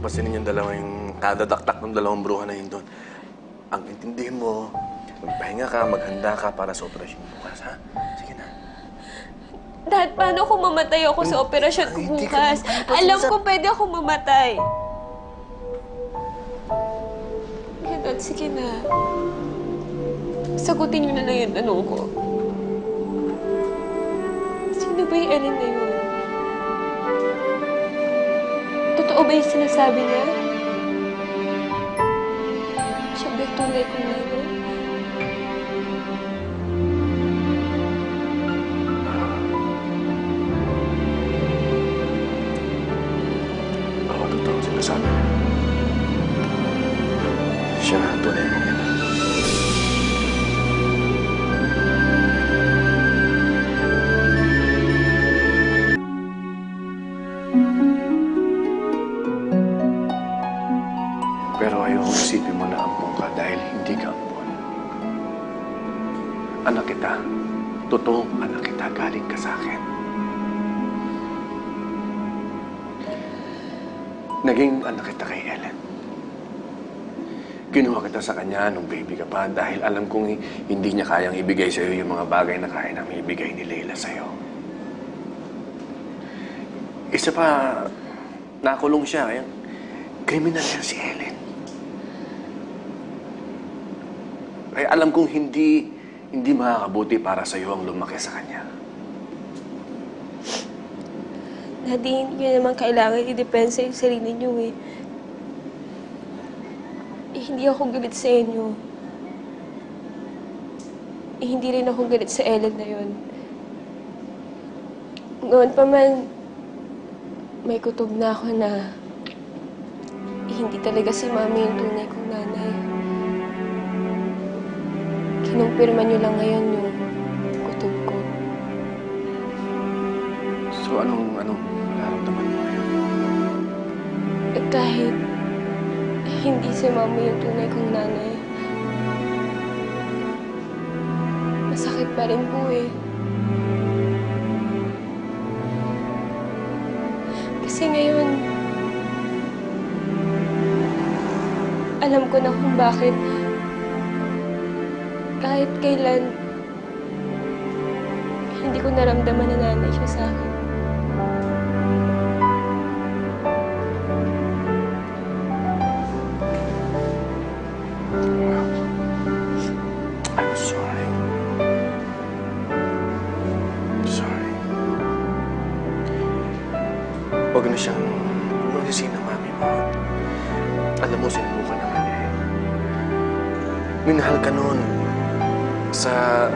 pansinin yung dalawa yung kadadaktak ng dalawang bruha na yun doon. Ang intindihin mo, magpahinga ka, maghanda ka para sa operasyon bukas, ha? Sige na. Dad, paano kung mamatay ako sa operasyon ko Hindi ka bukas? mamatay. Alam ko pwede ako mamatay. Kaya Dad, sige na. Sagutin niyo na lang yung tanong ko. Sino ba yung Ellen na yun? Totoo ba yung sinasabi niya? Siya ba yung tunay kong nanay? Oo, totoo ang sinasabi niya. Siya na ang tunay mong ina. Pero ayoko isipin mo na ampon ka dahil hindi ka ampon. Anak kita. Totoong anak kita. Galing ka sa akin. Naging anak kita kay Ellen. Kinuha kita sa kanya nung baby ka pa dahil alam kong hindi niya kayang ibigay sa'yo yung mga bagay na kaya namin ibigay ni Leila sa'yo. Isa pa, nakulong siya. Kaya kriminal yan si Ellen. Kaya alam kong hindi makakabuti para sa'yo ang lumaki sa kanya. Daddy, hindi niyo naman kailangan i-depensa yung sarili niyo eh. Hindi ako galit sa inyo. Hindi rin ako galit sa Ellen na yun. Noon pa man, may kutob na ako na hindi talaga si Mami yung tunay kong nanay. Kinumpirma niyo lang ngayon yung kutob ko. So, anong nararamdaman mo ngayon? At kahit hindi si Mami yung tunay kong nanay, masakit pa rin po eh. Kasi ngayon, alam ko na kung bakit kahit kailan hindi ko naramdaman na nanay siya sa akin. I'm sorry. Sorry. Huwag na siyang magsisi ng mami mo. Alam mo, sinubukan naman eh. Minahal ka noon sa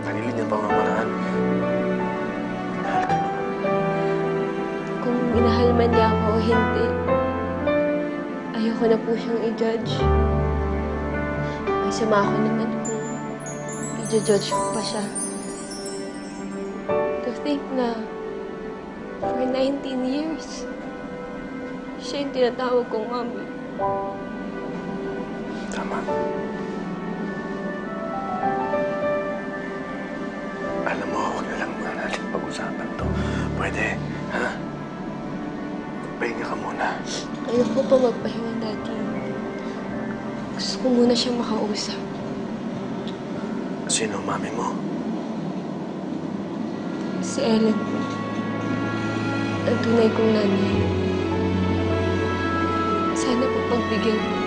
kanili niyang pamamaraan. Minahal ka noon. Kung minahal man niya ako o hindi, ayoko na po siyang i-judge. May sama ako naman kung i-judge ko pa siya. To think na for 19 years, siya yung tinatawag kong mami. Tama. Alam mo, huwag na lang muna natin pag-usapan to. Pwede, ha? Pahinga ka muna. Ayoko pa magpahinga, Daddy. Gusto ko muna siya makausap. Sino mami mo? Si Ellen po. Ang tunay kong nanay. Sana po pagbigyan mo.